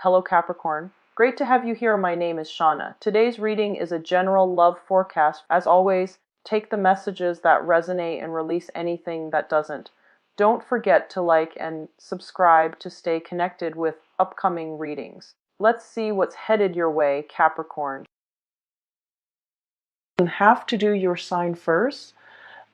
Hello Capricorn. Great to have you here. My name is Shauna. Today's reading is a general love forecast. As always, take the messages that resonate and release anything that doesn't. Don't forget to like and subscribe to stay connected with upcoming readings. Let's see what's headed your way, Capricorn. You have to do your sign first.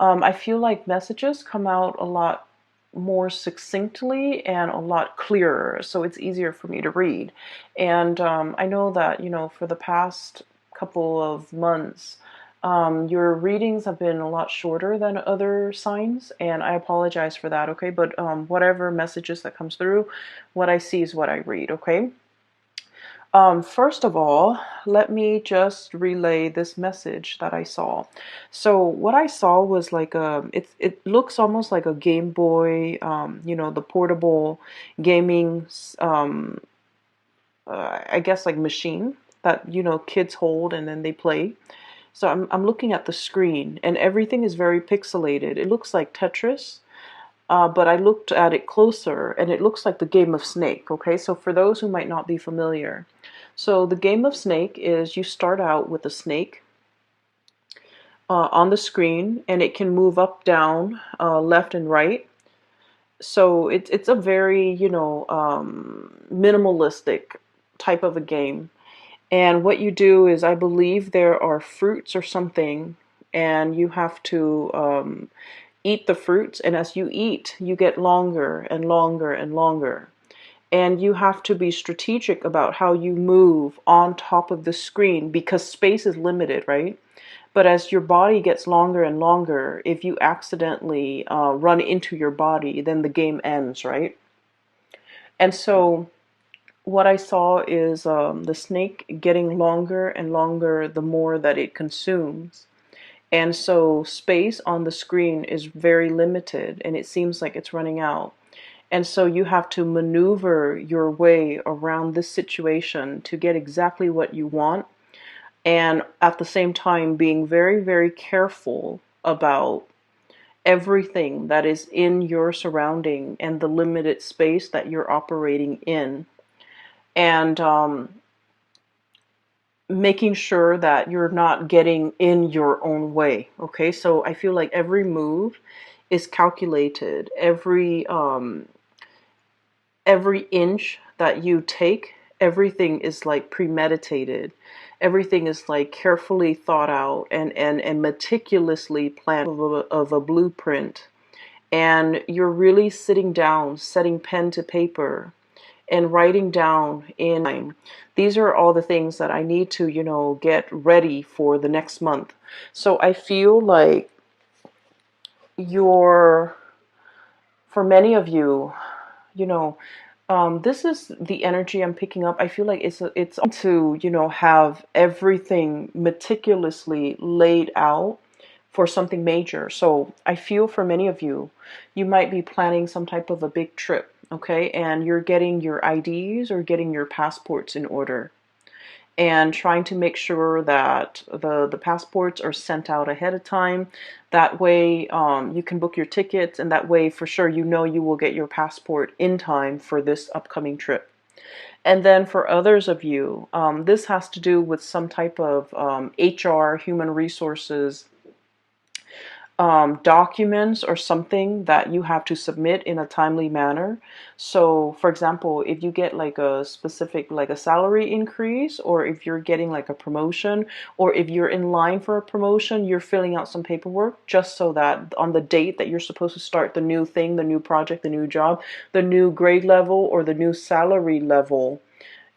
I feel like messages come out a lot more succinctly and a lot clearer, so it's easier for me to read. And I know that, for the past couple of months, your readings have been a lot shorter than other signs, and I apologize for that, okay? But whatever messages that comes through, what I see is what I read, okay? First of all, let me just relay this message that I saw. So what I saw was like it looks almost like a Game Boy, the portable gaming, I guess like machine that, kids hold and then they play. So I'm looking at the screen and everything is very pixelated. It looks like Tetris. But I looked at it closer and it looks like the game of Snake, okay? So for those who might not be familiar, so the game of Snake is you start out with a snake on the screen and it can move up, down, left and right. So it's a very, minimalistic type of a game. And what you do is, I believe there are fruits or something, and you have to eat the fruits, and as you eat, you get longer and longer and longer. And you have to be strategic about how you move on top of the screen because space is limited, right? But as your body gets longer and longer, if you accidentally run into your body, then the game ends, right? And so what I saw is the snake getting longer and longer the more that it consumes. And so space on the screen is very limited and it seems like it's running out. And so you have to maneuver your way around this situation to get exactly what you want. And at the same time, being very, very careful about everything that is in your surrounding and the limited space that you're operating in. And making sure that you're not getting in your own way. Okay, so I feel like every move is calculated. Every inch that you take, everything is like premeditated. Everything is like carefully thought out and meticulously planned of a blueprint. And you're really sitting down, setting pen to paper and writing down in time. These are all the things that I need to, get ready for the next month. So I feel like for many of you, this is the energy I'm picking up. I feel like it's to, have everything meticulously laid out for something major. So I feel for many of you, you might be planning some type of a big trip, okay? And you're getting your IDs or getting your passports in order and trying to make sure that the passports are sent out ahead of time. That way you can book your tickets, and that way for sure you will get your passport in time for this upcoming trip. And then for others of you, this has to do with some type of HR, human resources documents or something that you have to submit in a timely manner. So for example, if you get like a specific, like a salary increase, or if you're getting like a promotion, or if you're in line for a promotion, you're filling out some paperwork just so that on the date that you're supposed to start the new thing, the new project, the new job, the new grade level, or the new salary level,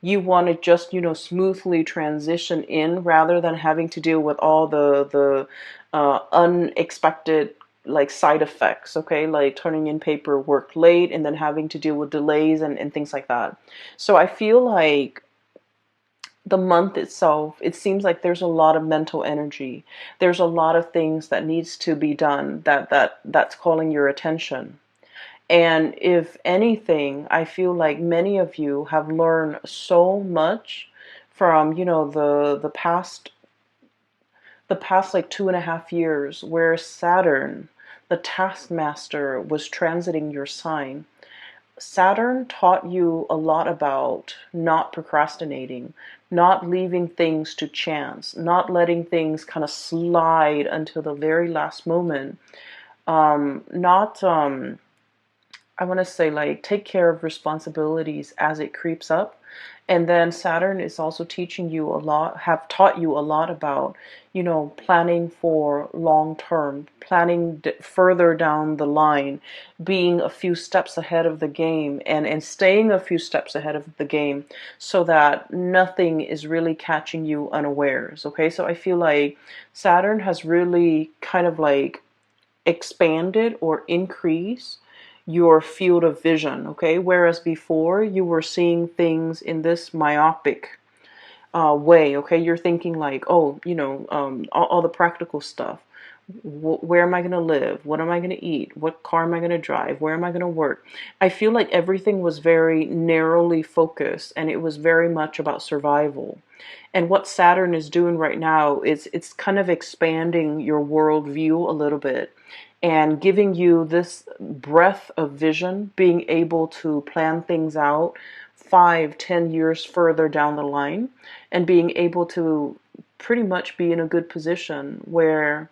you want to just, smoothly transition in rather than having to deal with all the unexpected like side effects, okay, like turning in paperwork late and then having to deal with delays and things like that. So I feel like the month itself, it seems like there's a lot of mental energy. There's a lot of things that needs to be done that's calling your attention. And if anything, I feel like many of you have learned so much from, the past like 2.5 years, where Saturn, the taskmaster, was transiting your sign. Saturn taught you a lot about not procrastinating, not leaving things to chance, not letting things kind of slide until the very last moment. Not I want to say, like, take care of responsibilities as it creeps up. And then Saturn is also teaching you a lot, have taught you a lot about, planning for long term, planning further down the line, being a few steps ahead of the game, and staying a few steps ahead of the game so that nothing is really catching you unawares. Okay, so I feel like Saturn has really kind of like expanded or increased your field of vision, okay? Whereas before you were seeing things in this myopic way, okay? You're thinking like, oh, all the practical stuff. Where am I going to live? What am I going to eat? What car am I going to drive? Where am I going to work? I feel like everything was very narrowly focused and it was very much about survival. And what Saturn is doing right now is it's kind of expanding your worldview a little bit and giving you this breadth of vision, being able to plan things out 5, 10 years further down the line, and being able to pretty much be in a good position where,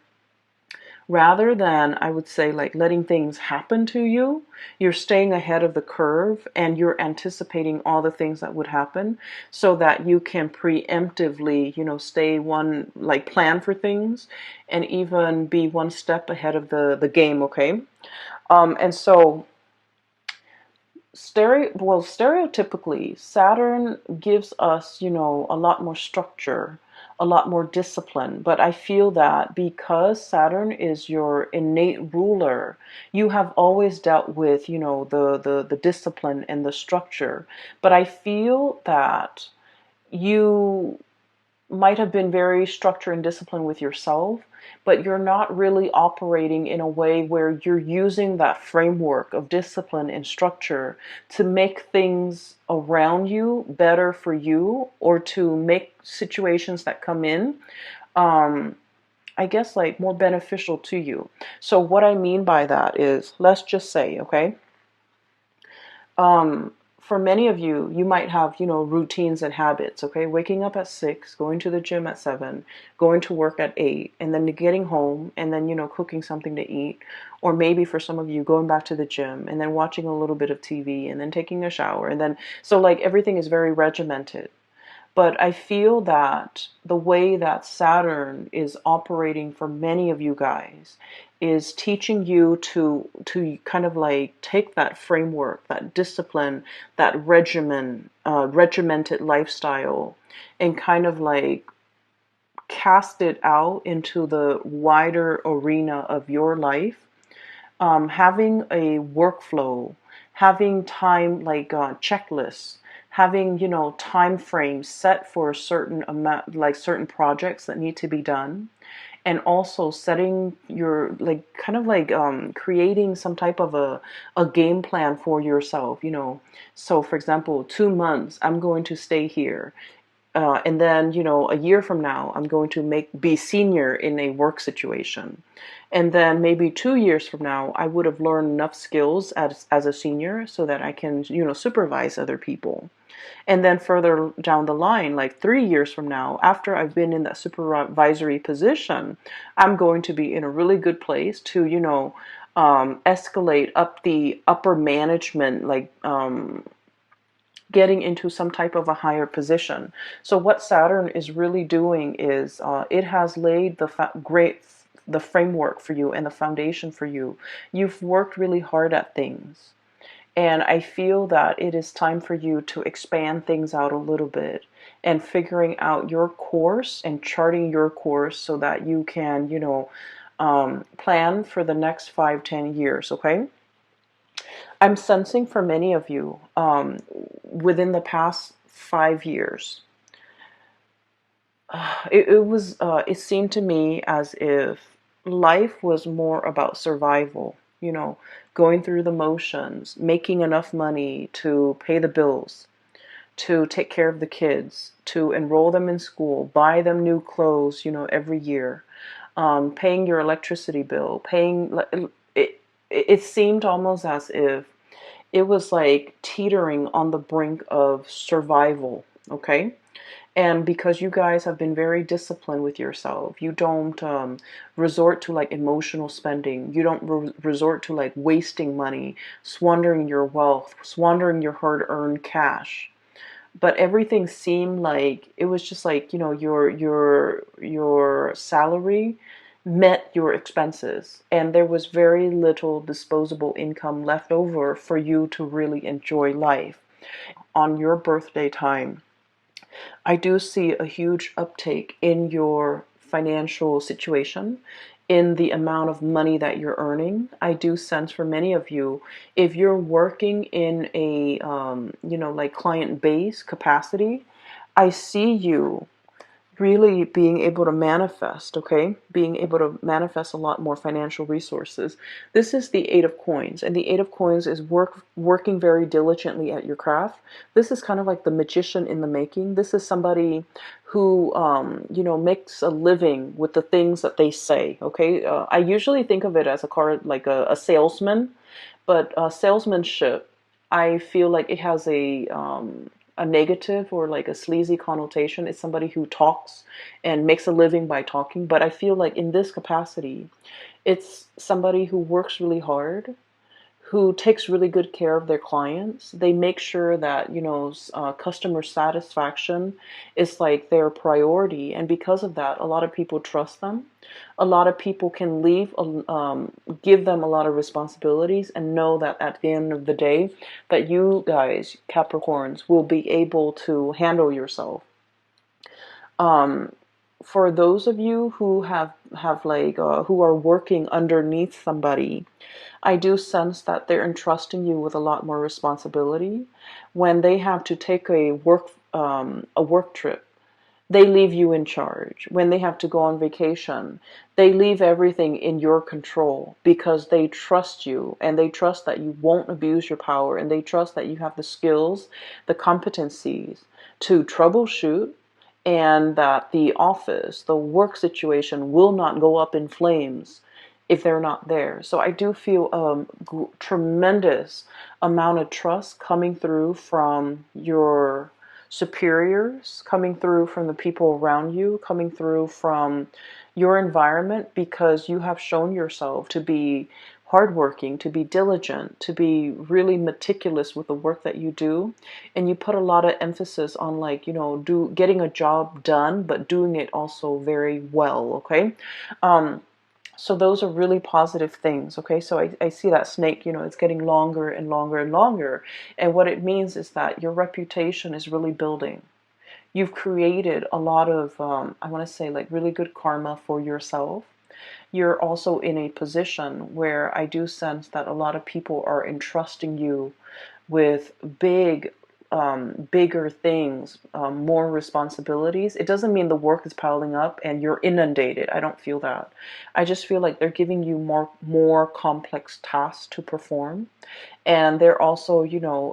rather than, I would say, like letting things happen to you, you're staying ahead of the curve and you're anticipating all the things that would happen so that you can preemptively, stay one, like plan for things and even be one step ahead of the game, okay? And so stereotypically, Saturn gives us, a lot more structure, a lot more discipline. But I feel that because Saturn is your innate ruler, you have always dealt with, the discipline and the structure. But I feel that you might have been very structured and disciplined with yourself, but you're not really operating in a way where you're using that framework of discipline and structure to make things around you better for you or to make situations that come in, um, I guess, like more beneficial to you. So, what I mean by that is, let's just say, okay, um, for many of you, you might have, routines and habits, okay? Waking up at 6, going to the gym at 7, going to work at 8, and then getting home and then, cooking something to eat. Or maybe for some of you, going back to the gym and then watching a little bit of TV and then taking a shower. And then, so like everything is very regimented. But I feel that the way that Saturn is operating for many of you guys is teaching you to kind of like take that framework, that discipline, that regimented lifestyle, and kind of like cast it out into the wider arena of your life. Having a workflow, having time like checklists, having time frames set for a certain amount, like certain projects that need to be done, and also setting your like kind of like creating some type of a game plan for yourself. So for example, 2 months I'm going to stay here, and then, a year from now, I'm going to be senior in a work situation. And then maybe 2 years from now, I would have learned enough skills as a senior so that I can, supervise other people. And then further down the line, like 3 years from now, after I've been in that supervisory position, I'm going to be in a really good place to, escalate up the upper management, like getting into some type of a higher position. So what Saturn is really doing is it has laid the framework for you and the foundation for you. You've worked really hard at things. And I feel that it is time for you to expand things out a little bit and figuring out your course and charting your course so that you can, plan for the next 5, 10 years, okay? I'm sensing for many of you, within the past 5 years, it seemed to me as if life was more about survival, going through the motions, making enough money to pay the bills, to take care of the kids, to enroll them in school, buy them new clothes, every year, paying your electricity bill, paying it. It seemed almost as if it was like teetering on the brink of survival, okay? And because you guys have been very disciplined with yourself, you don't resort to like emotional spending. You don't resort to like wasting money, squandering your wealth, squandering your hard-earned cash. But everything seemed like it was just like, your salary met your expenses, and there was very little disposable income left over for you to really enjoy life. On your birthday time, I do see a huge uptake in your financial situation, in the amount of money that you're earning. I do sense for many of you, if you're working in a, like client base capacity, I see you really being able to manifest, okay? Being able to manifest a lot more financial resources. This is the Eight of Coins, and the Eight of Coins is working very diligently at your craft. This is kind of like the magician in the making. This is somebody who, makes a living with the things that they say, okay? I usually think of it as a card, like a salesman, but salesmanship, I feel like it has a negative or like a sleazy connotation. It's somebody who talks and makes a living by talking. But I feel like in this capacity, it's somebody who works really hard, who takes really good care of their clients. They make sure that, customer satisfaction is like their priority. And because of that, a lot of people trust them. A lot of people can give them a lot of responsibilities and know that at the end of the day, that you guys, Capricorns, will be able to handle yourself. Um, for those of you who have like who are working underneath somebody, I do sense that they're entrusting you with a lot more responsibility. When they have to take a work trip, they leave you in charge. When they have to go on vacation, they leave everything in your control because they trust you, and they trust that you won't abuse your power, and they trust that you have the skills, the competencies to troubleshoot, and that the office, the work situation will not go up in flames if they're not there. So I do feel a tremendous amount of trust coming through from your superiors, coming through from the people around you, coming through from your environment, because you have shown yourself to be hardworking, to be diligent, to be really meticulous with the work that you do. And you put a lot of emphasis on, like, getting a job done, but doing it also very well, okay? So those are really positive things, okay? So I see that snake, it's getting longer and longer and longer. And what it means is that your reputation is really building. You've created a lot of, I want to say, like, really good karma for yourself. You're also in a position where I do sense that a lot of people are entrusting you with bigger things, more responsibilities. It doesn't mean the work is piling up and you're inundated. I don't feel that. I just feel like they're giving you more complex tasks to perform. And they're also,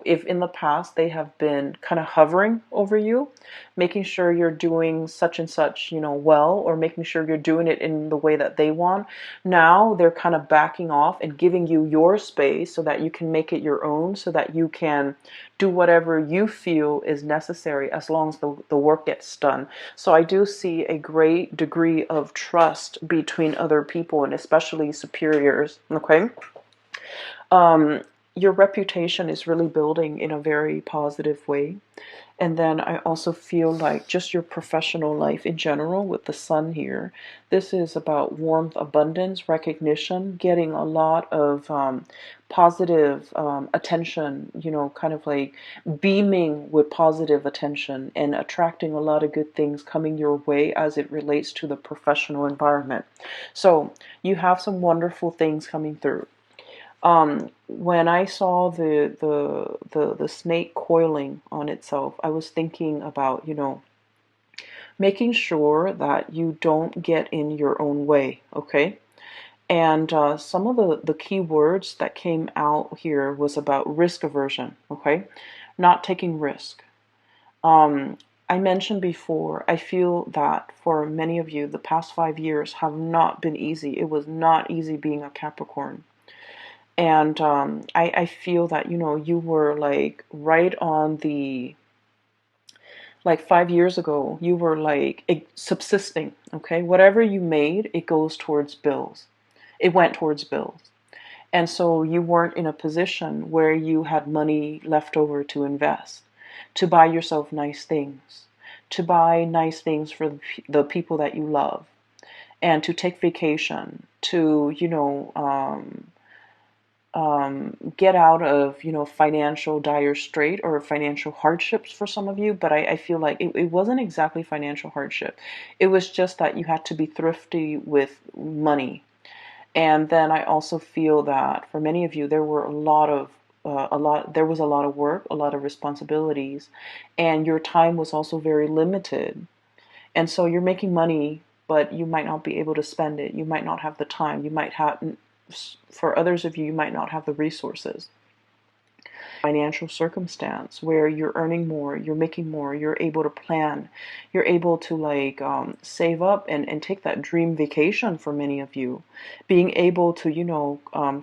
if in the past they have been kind of hovering over you, making sure you're doing such and such, well, or making sure you're doing it in the way that they want. Now they're kind of backing off and giving you your space so that you can make it your own, so that you can do whatever you feel is necessary as long as the work gets done. So I do see a great degree of trust between other people, and especially superiors, okay? Your reputation is really building in a very positive way. And then I also feel like just your professional life in general with the sun here. This is about warmth, abundance, recognition, getting a lot of positive attention, kind of like beaming with positive attention and attracting a lot of good things coming your way as it relates to the professional environment. So you have some wonderful things coming through. When I saw the snake coiling on itself, I was thinking about, making sure that you don't get in your own way, okay? And some of the key words that came out here was about risk aversion, okay? Not taking risk. I mentioned before, I feel that for many of you, the past 5 years have not been easy. It was not easy being a Capricorn. And I feel that, you were like right on the, like 5 years ago, you were like subsisting, okay? Whatever you made, it goes towards bills. It went towards bills. And so you weren't in a position where you had money left over to invest, to buy yourself nice things, to buy nice things for the people that you love, and to take vacation, to, get out of, financial dire strait or financial hardships for some of you. But I feel like it wasn't exactly financial hardship. It was just that you had to be thrifty with money. And then I also feel that for many of you, there were there was a lot of work, a lot of responsibilities, and your time was also very limited. And so you're making money, but you might not be able to spend it. You might not have the time. You might have, for others of you, you might not have the resources. Financial circumstance where you're earning more, you're making more, you're able to plan, you're able to like save up and take that dream vacation for many of you. Being able to,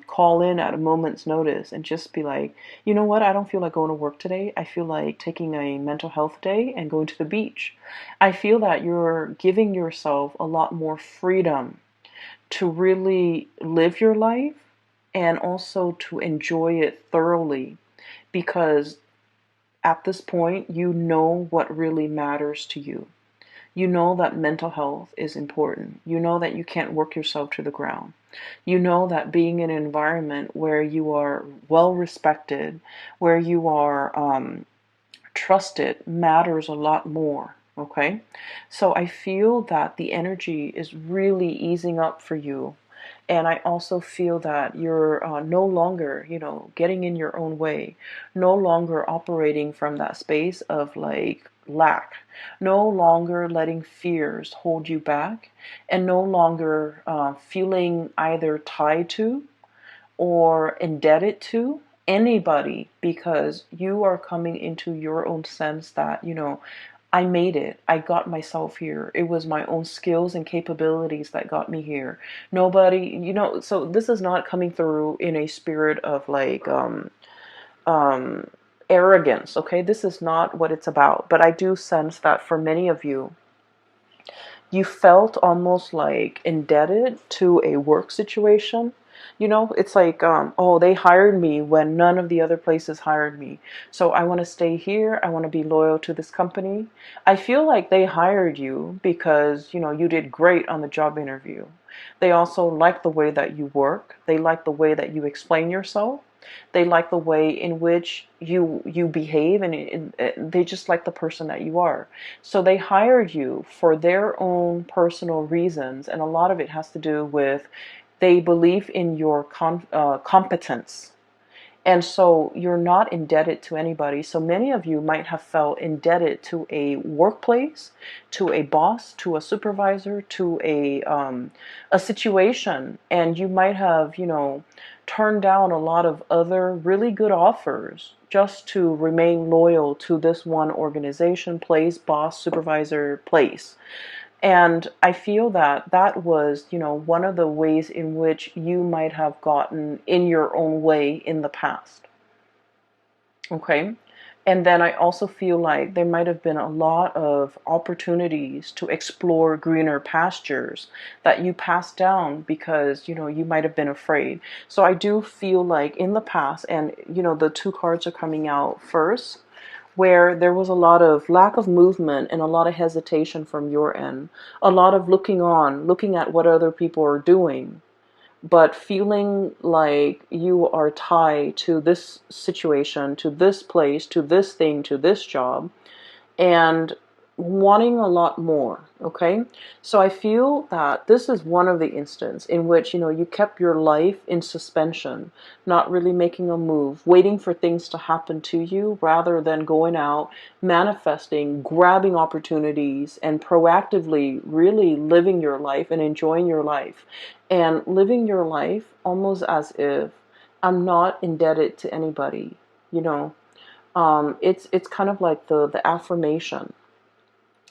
call in at a moment's notice and just be like, you know what, I don't feel like going to work today. I feel like taking a mental health day and going to the beach. I feel that you're giving yourself a lot more freedom to really live your life and also to enjoy it thoroughly, because at this point, you know what really matters to you. You know that mental health is important. You know that you can't work yourself to the ground. You know that being in an environment where you are well respected, where you are trusted, matters a lot more. Okay? So I feel that the energy is really easing up for you. And I also feel that you're no longer, getting in your own way, no longer operating from that space of like lack, no longer letting fears hold you back, and no longer feeling either tied to or indebted to anybody, because you are coming into your own sense that, I made it. I got myself here. It was my own skills and capabilities that got me here. Nobody, so this is not coming through in a spirit of like um arrogance, okay? This is not what it's about. But I do sense that for many of you, you felt almost like indebted to a work situation. It's like, oh, they hired me when none of the other places hired me. So I want to stay here. I want to be loyal to this company. I feel like they hired you because, you did great on the job interview. They also like the way that you work. They like the way that you explain yourself. They like the way in which you behave, and they just like the person that you are. So they hired you for their own personal reasons, and a lot of it has to do with they believe in your competence. And so you're not indebted to anybody. So many of you might have felt indebted to a workplace, to a boss, to a supervisor, to a situation, and you might have, turned down a lot of other really good offers just to remain loyal to this one organization, place, boss, supervisor, place. And I feel that that was, one of the ways in which you might have gotten in your own way in the past. Okay. And then I also feel like there might have been a lot of opportunities to explore greener pastures that you passed down because, you might have been afraid. So I do feel like in the past, and, the two cards are coming out first, where there was a lot of lack of movement and a lot of hesitation from your end, a lot of looking on, looking at what other people are doing, but feeling like you are tied to this situation, to this place, to this thing, to this job, and wanting a lot more. Okay, so I feel that this is one of the instances in which you kept your life in suspension, not really making a move, waiting for things to happen to you rather than going out, manifesting, grabbing opportunities, and proactively really living your life and enjoying your life, and living your life almost as if I'm not indebted to anybody. It's kind of like the affirmation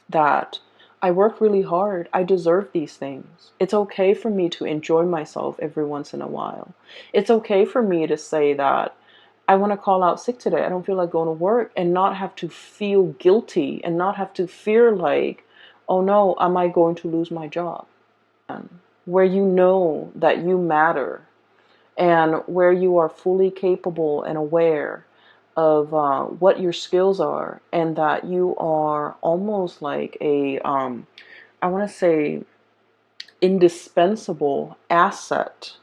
that I work really hard. I deserve these things. It's okay for me to enjoy myself every once in a while. It's okay for me to say that I want to call out sick today. I don't feel like going to work, and not have to feel guilty and not have to fear like, oh no, am I going to lose my job? Where you know that you matter, and where you are fully capable and aware of what your skills are, and that you are almost like a, I want to say, indispensable asset.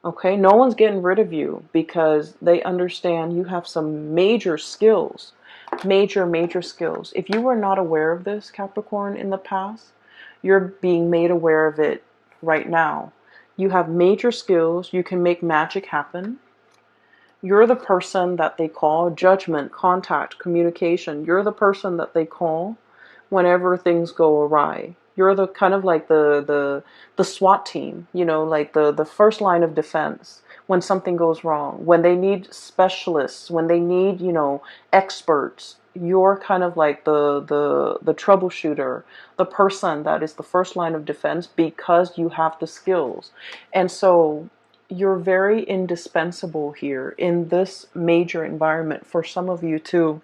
Okay, no one's getting rid of you because they understand you have some major skills, major skills. If you were not aware of this, Capricorn, in the past, you're being made aware of it right now. You have major skills. You can make magic happen. You're the person that they call judgment, contact, communication. You're the person that they call whenever things go awry. You're the kind of like the SWAT team, you know, like the first line of defense when something goes wrong, when they need specialists, when they need, you know, experts. You're kind of like the troubleshooter, the person that is the first line of defense because you have the skills. And so you're very indispensable here in this major environment. For some of you too,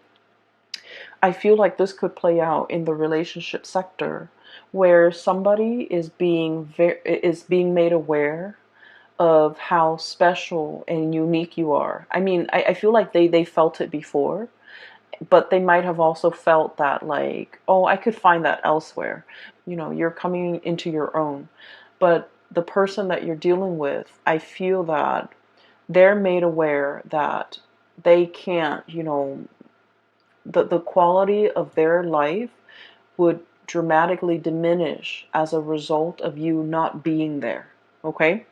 I feel like this could play out in the relationship sector, where somebody is being made aware of how special and unique you are. I mean, I feel like they felt it before, but they might have also felt that like, oh, I could find that elsewhere. You know, you're coming into your own. But the person that you're dealing with, I feel that they're made aware that they can't, you know, the quality of their life would dramatically diminish as a result of you not being there. Okay?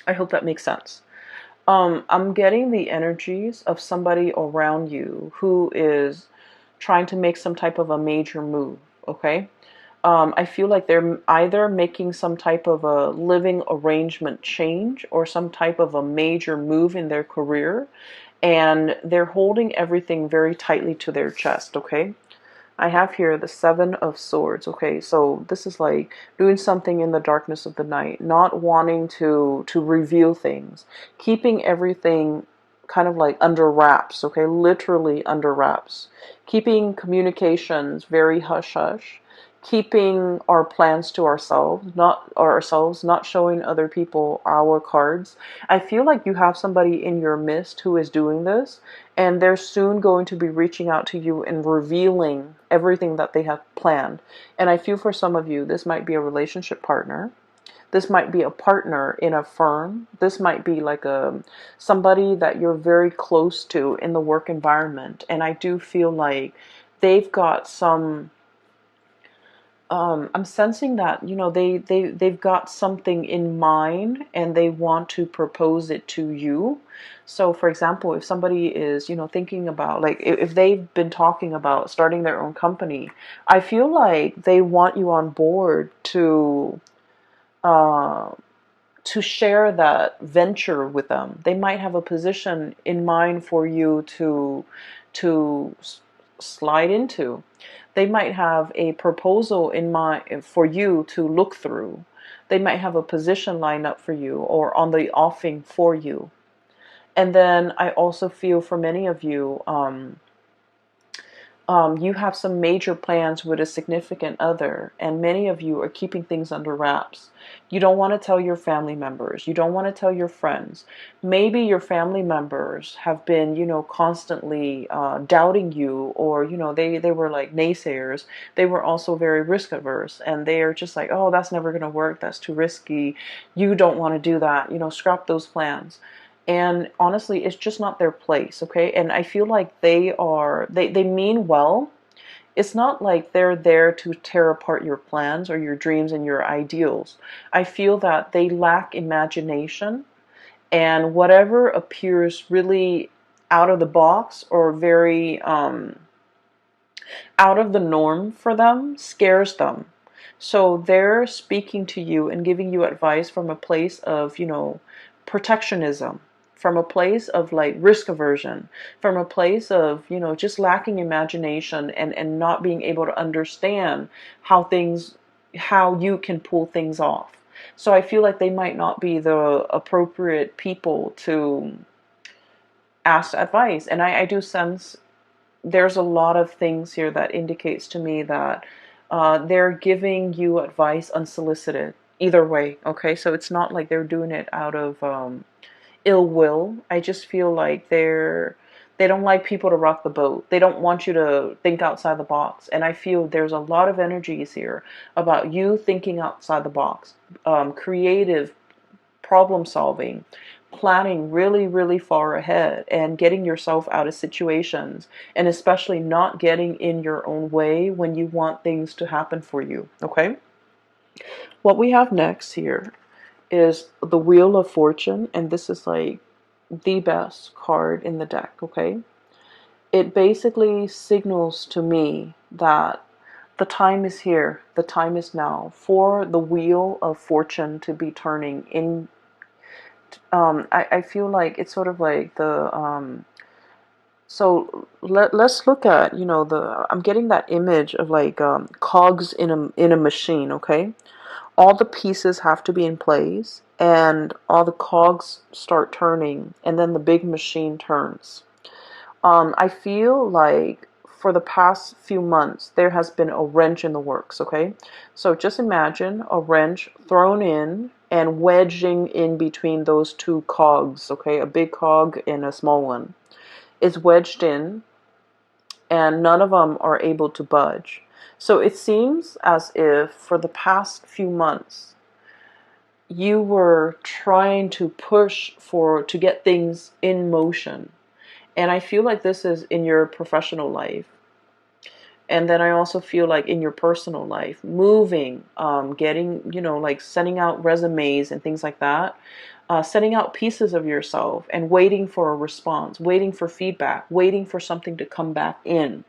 I hope that makes sense. I'm getting the energies of somebody around you who is trying to make some type of a major move. Okay? I feel like they're either making some type of a living arrangement change or some type of a major move in their career, and they're holding everything very tightly to their chest. Okay? I have here the Seven of Swords. Okay, so this is like doing something in the darkness of the night, not wanting to reveal things, keeping everything kind of like under wraps. Okay, literally under wraps, keeping communications very hush hush, keeping our plans to ourselves, not showing other people our cards. I feel like you have somebody in your midst who is doing this, and they're soon going to be reaching out to you and revealing everything that they have planned. And I feel for some of you, this might be a relationship partner. This might be a partner in a firm. This might be like somebody that you're very close to in the work environment. And I do feel like they've got some, I'm sensing that, you know, they've got something in mind and they want to propose it to you. So for example, if somebody is, you know, thinking about, like, if they've been talking about starting their own company, I feel like they want you on board uh, to share that venture with them. They might have a position in mind for you to slide into. They might have a proposal in mind for you to look through. They might have a position lined up for you or on the offing for you. And then I also feel for many of you, you have some major plans with a significant other, and many of you are keeping things under wraps. You don't want to tell your family members. You don't want to tell your friends. Maybe your family members have been, you know, constantly doubting you, or, you know, they were like naysayers. They were also very risk averse, and they are just like, oh, that's never going to work. That's too risky. You don't want to do that. You know, scrap those plans. And honestly, it's just not their place, okay? And I feel like they mean well. It's not like they're there to tear apart your plans or your dreams and your ideals. I feel that they lack imagination, and whatever appears really out of the box or very out of the norm for them scares them. So they're speaking to you and giving you advice from a place of, you know, protectionism, from a place of like risk aversion, from a place of, just lacking imagination and not being able to understand how you can pull things off. So I feel like they might not be the appropriate people to ask advice. And I do sense there's a lot of things here that indicates to me that they're giving you advice unsolicited. Either way, okay? So it's not like they're doing it out of ill will. I just feel like they don't like people to rock the boat. They don't want you to think outside the box. And I feel there's a lot of energies here about you thinking outside the box, creative problem solving, planning really, really far ahead, and getting yourself out of situations, and especially not getting in your own way when you want things to happen for you. Okay? What we have next here is the Wheel of Fortune, and this is like the best card in the deck. Okay? It basically signals to me that the time is here, the time is now for the Wheel of Fortune to be turning in. I feel like it's sort of like the so let's look at, I'm getting that image of like cogs in a machine. Okay, all the pieces have to be in place and all the cogs start turning, and then the big machine turns. I feel like for the past few months, there has been a wrench in the works, okay? So just imagine a wrench thrown in and wedging in between those two cogs, okay? A big cog and a small one. It's wedged in, and none of them are able to budge. So it seems as if for the past few months, you were trying to push to get things in motion. And I feel like this is in your professional life. And then I also feel like in your personal life, moving, getting, like sending out resumes and things like that, sending out pieces of yourself and waiting for a response, waiting for feedback, waiting for something to come back in,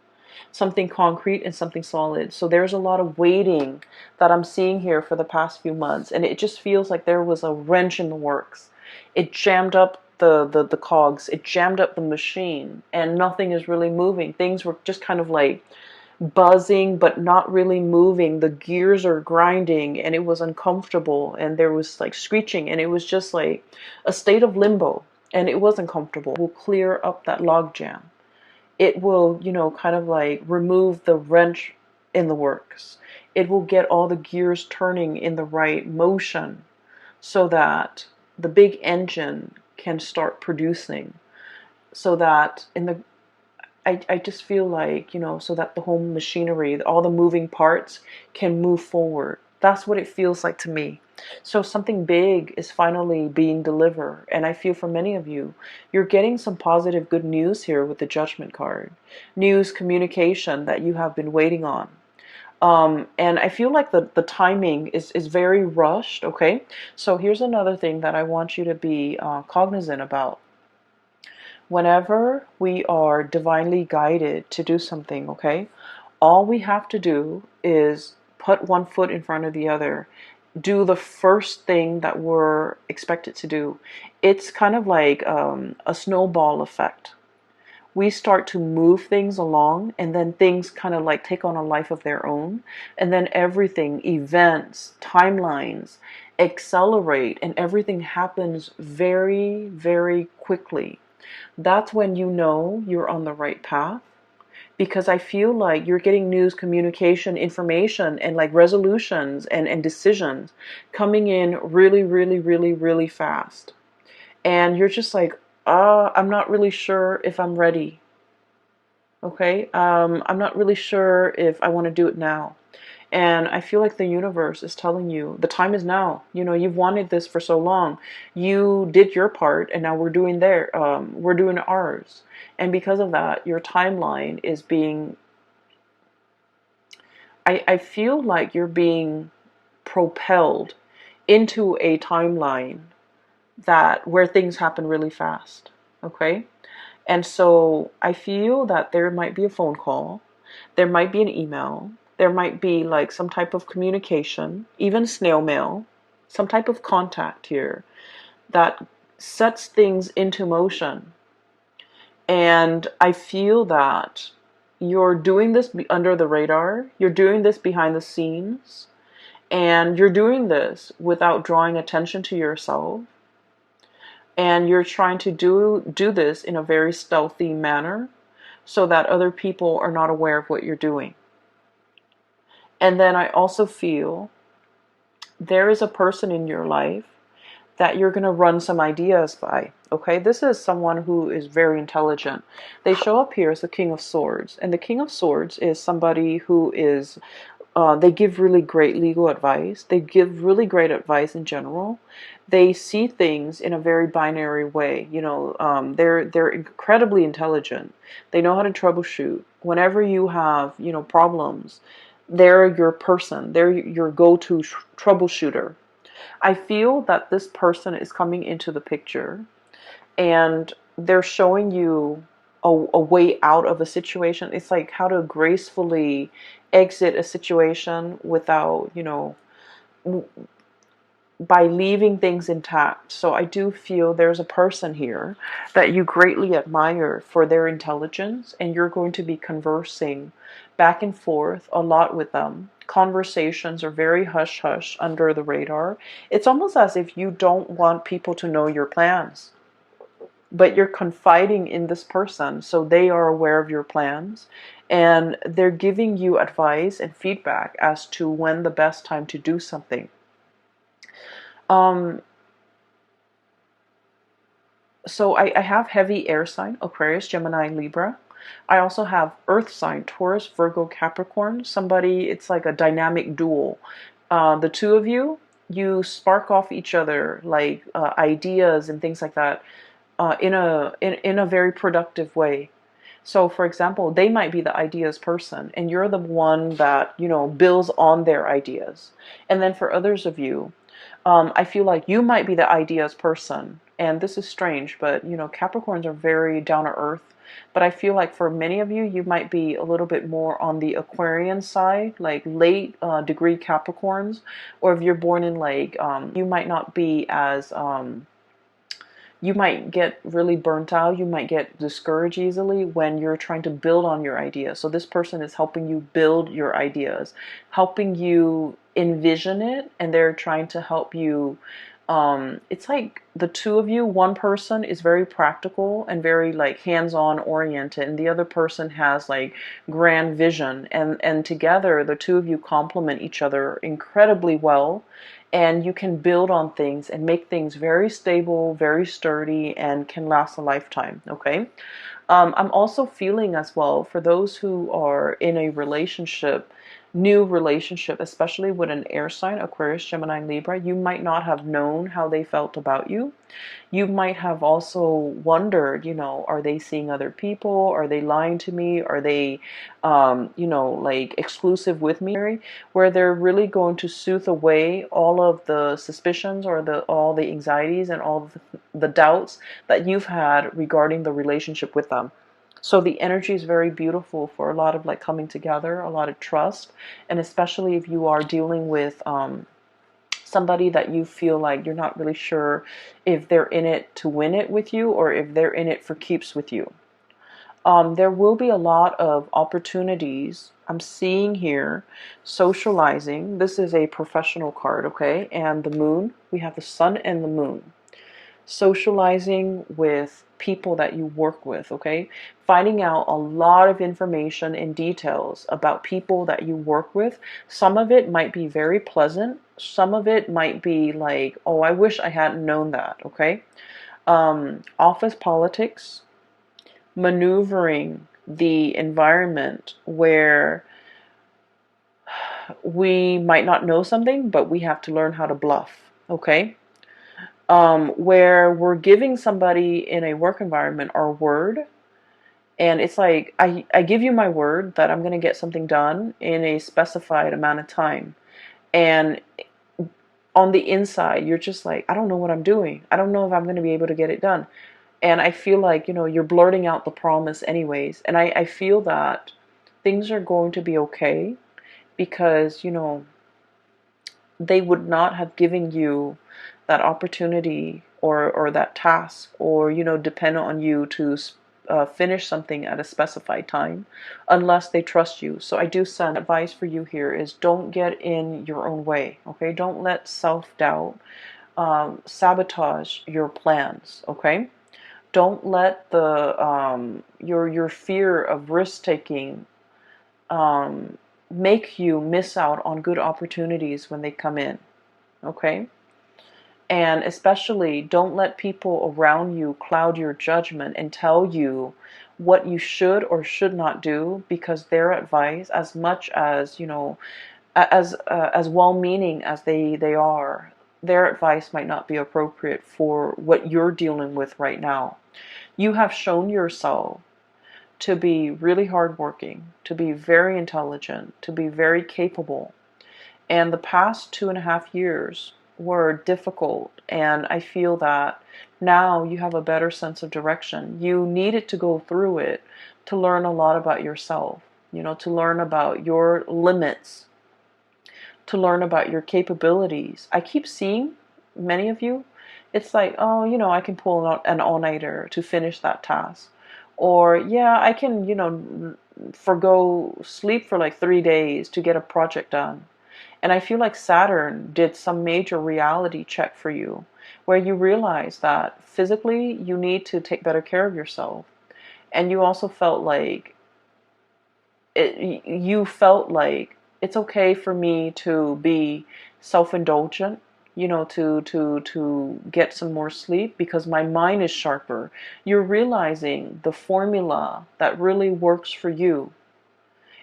something concrete and something solid. So there's a lot of waiting that I'm seeing here for the past few months. And it just feels like there was a wrench in the works. It jammed up the cogs, it jammed up the machine, and nothing is really moving. Things were just kind of like buzzing but not really moving. The gears are grinding and it was uncomfortable, and there was like screeching, and it was just like a state of limbo, and it wasn't comfortable. It will clear up that log jam. It will, kind of like remove the wrench in the works. It will get all the gears turning in the right motion so that the big engine can start producing, so that I just feel like, so that the whole machinery, all the moving parts can move forward. That's what it feels like to me. So something big is finally being delivered. And I feel for many of you, you're getting some positive, good news here with the Judgment card. News, communication that you have been waiting on. And I feel like the timing is very rushed, okay? So here's another thing that I want you to be cognizant about. Whenever we are divinely guided to do something, okay, all we have to do is put one foot in front of the other, do the first thing that we're expected to do. It's kind of like a snowball effect. We start to move things along, and then things kind of like take on a life of their own, and then everything, events, timelines, accelerate, and everything happens very, very quickly. That's when you know you're on the right path, because I feel like you're getting news, communication, information, and like resolutions and decisions coming in really, really, really, really fast. And you're just like, I'm not really sure if I'm ready. Okay? I'm not really sure if I want to do it now. And I feel like the universe is telling you the time is now. You've wanted this for so long. You did your part, and now we're doing ours. And because of that, your timeline is being, I feel like you're being propelled into a timeline where things happen really fast. Okay? And so I feel that there might be a phone call, there might be an email, there might be like some type of communication, even snail mail, some type of contact here that sets things into motion. And I feel that you're doing this under the radar, you're doing this behind the scenes, and you're doing this without drawing attention to yourself. And you're trying to do this in a very stealthy manner so that other people are not aware of what you're doing. And then I also feel there is a person in your life that you're going to run some ideas by. Okay, this is someone who is very intelligent. They show up here as the King of Swords, and the King of Swords is somebody who is they give really great legal advice. They give really great advice in general. They see things in a very binary way. They're incredibly intelligent. They know how to troubleshoot. Whenever you have problems, they're your person. They're your go-to troubleshooter. I feel that this person is coming into the picture and they're showing you a way out of a situation. It's like how to gracefully exit a situation without, by leaving things intact. So I do feel there's a person here that you greatly admire for their intelligence, and you're going to be conversing back and forth a lot with them. Conversations are very hush hush, under the radar. It's almost as if you don't want people to know your plans, but you're confiding in this person so they are aware of your plans, and they're giving you advice and feedback as to when the best time to do something. Um, so I have heavy air sign, Aquarius, Gemini, Libra. I also have earth sign, Taurus, Virgo, Capricorn. Somebody, it's like a dynamic duel. The two of you, you spark off each other like ideas and things like that in a very productive way. So, for example, they might be the ideas person, and you're the one that builds on their ideas. And then for others of you, I feel like you might be the ideas person. And this is strange, but Capricorns are very down to earth. But I feel like for many of you, you might be a little bit more on the Aquarian side, like late degree Capricorns. Or if you're born in like, you might not be as, you might get really burnt out. You might get discouraged easily when you're trying to build on your ideas. So this person is helping you build your ideas, helping you envision it, and they're trying to help you. It's like the two of you, one person is very practical and very like hands-on oriented, and the other person has like grand vision, and together the two of you complement each other incredibly well, and you can build on things and make things very stable, very sturdy, and can last a lifetime. Okay. I'm also feeling as well for those who are in a relationship, new relationship, especially with an air sign, Aquarius, Gemini, Libra, you might not have known how they felt about you. You might have also wondered, are they seeing other people? Are they lying to me? Are they, like exclusive with me? Where they're really going to soothe away all of the suspicions or all the anxieties and all the doubts that you've had regarding the relationship with them. So the energy is very beautiful for a lot of like coming together, a lot of trust, and especially if you are dealing with somebody that you feel like you're not really sure if they're in it to win it with you or if they're in it for keeps with you. There will be a lot of opportunities. I'm seeing here socializing. This is a professional card, okay? And the moon, we have the sun and the moon. Socializing with people that you work with, okay? Finding out a lot of information and details about people that you work with. Some of it might be very pleasant. Some of it might be like, oh, I wish I hadn't known that, okay? Office politics, maneuvering the environment where we might not know something, but we have to learn how to bluff, okay? Where we're giving somebody in a work environment our word, and it's like, I give you my word that I'm going to get something done in a specified amount of time. And on the inside, you're just like, I don't know what I'm doing. I don't know if I'm going to be able to get it done. And I feel like, you're blurting out the promise anyways. And I feel that things are going to be okay because, they would not have given you that opportunity or that task, or depend on you to finish something at a specified time unless they trust you. So I do send advice for you here is don't get in your own way. Okay, don't let self-doubt sabotage your plans. Okay, don't let the your fear of risk taking make you miss out on good opportunities when they come in. Okay, and especially don't let people around you cloud your judgment and tell you what you should or should not do, because their advice, as much as as well-meaning as they are, their advice might not be appropriate for what you're dealing with right now. You have shown yourself to be really hardworking, to be very intelligent, to be very capable. And the past 2.5 years were difficult, and I feel that now you have a better sense of direction. You needed to go through it to learn a lot about yourself, to learn about your limits, to learn about your capabilities. I keep seeing many of you, it's like, oh, I can pull out an all-nighter to finish that task. Or, yeah, I can, forgo sleep for like 3 days to get a project done. And I feel like Saturn did some major reality check for you, where you realize that physically you need to take better care of yourself. And you also felt like it's okay for me to be self-indulgent, to get some more sleep because my mind is sharper. You're realizing the formula that really works for you.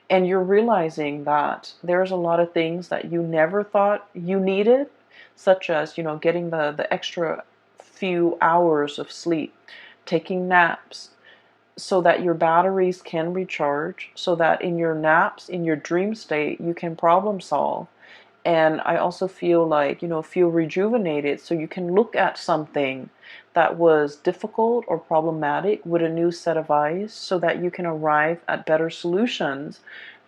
And you're realizing that there's a lot of things that you never thought you needed, such as, getting the extra few hours of sleep, taking naps, so that your batteries can recharge, so that in your naps, in your dream state, you can problem solve. And I also feel like, feel rejuvenated so you can look at something that was difficult or problematic with a new set of eyes so that you can arrive at better solutions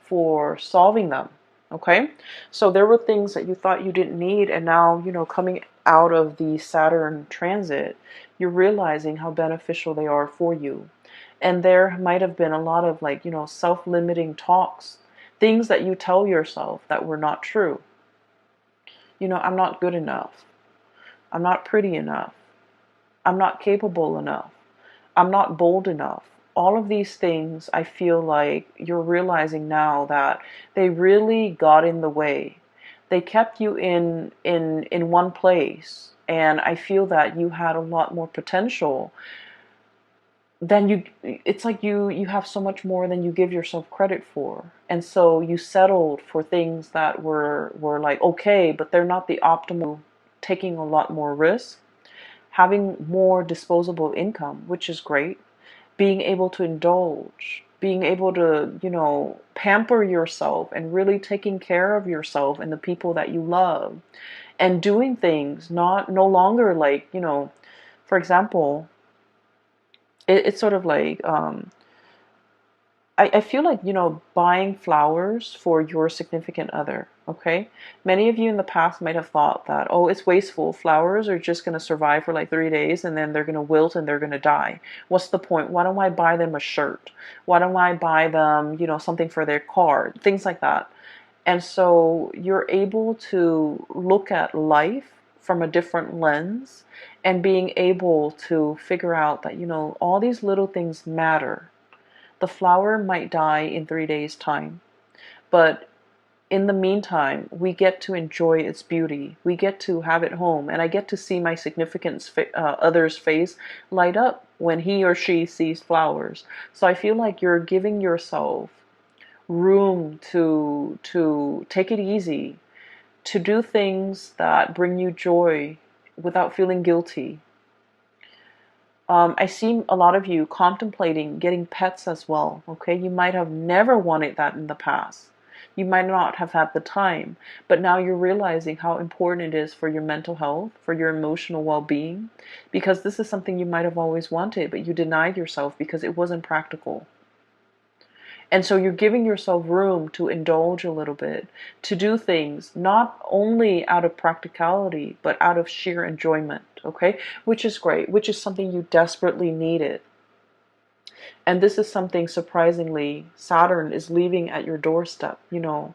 for solving them. Okay? So there were things that you thought you didn't need, and now, coming out of the Saturn transit, you're realizing how beneficial they are for you. And there might have been a lot of self-limiting talks, things that you tell yourself that were not true. I'm not good enough. I'm not pretty enough. I'm not capable enough. I'm not bold enough. All of these things, I feel like you're realizing now that they really got in the way. They kept you in one place, and I feel that you had a lot more potential then it's like you have so much more than you give yourself credit for. And so you settled for things that were like okay, but they're not the optimal. Taking a lot more risk, having more disposable income, which is great, being able to indulge, being able to, pamper yourself and really taking care of yourself and the people that you love, and doing things no longer like, for example, it's sort of like I feel like buying flowers for your significant other. Okay, many of you in the past might have thought that, oh, it's wasteful, flowers are just going to survive for like 3 days and then they're going to wilt and they're going to die. What's the point? Why don't I buy them a shirt? Why don't I buy them something for their car, things like that. And so you're able to look at life from a different lens and being able to figure out that, all these little things matter. The flower might die in 3 days' time, but in the meantime, we get to enjoy its beauty. We get to have it home, and I get to see my significant other's face light up when he or she sees flowers. So I feel like you're giving yourself room to take it easy, to do things that bring you joy without feeling guilty. I see a lot of you contemplating getting pets as well. Okay, you might have never wanted that in the past. You might not have had the time, but now you're realizing how important it is for your mental health, for your emotional well-being, because this is something you might have always wanted, but you denied yourself because it wasn't practical. And so you're giving yourself room to indulge a little bit, to do things not only out of practicality, but out of sheer enjoyment, okay? Which is great, which is something you desperately needed. And this is something surprisingly Saturn is leaving at your doorstep, you know.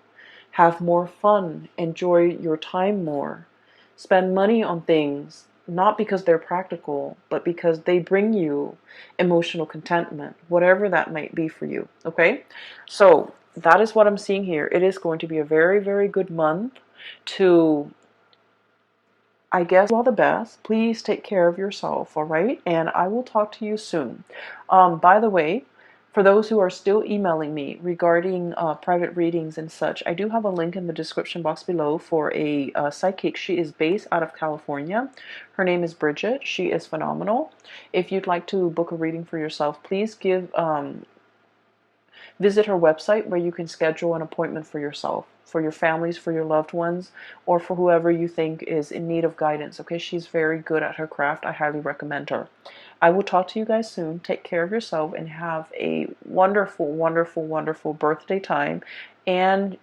Have more fun, enjoy your time more, spend money on things, not because they're practical, but because they bring you emotional contentment, whatever that might be for you, okay? So that is what I'm seeing here. It is going to be a very, very good month to, I guess, all the best. Please take care of yourself, all right? And I will talk to you soon. By the way, for those who are still emailing me regarding private readings and such, I do have a link in the description box below for a psychic. She is based out of California. Her name is Bridget. She is phenomenal. If you'd like to book a reading for yourself, please visit her website where you can schedule an appointment for yourself, for your families, for your loved ones, or for whoever you think is in need of guidance. Okay, she's very good at her craft. I highly recommend her. I will talk to you guys soon. Take care of yourself and have a wonderful, wonderful, wonderful birthday time and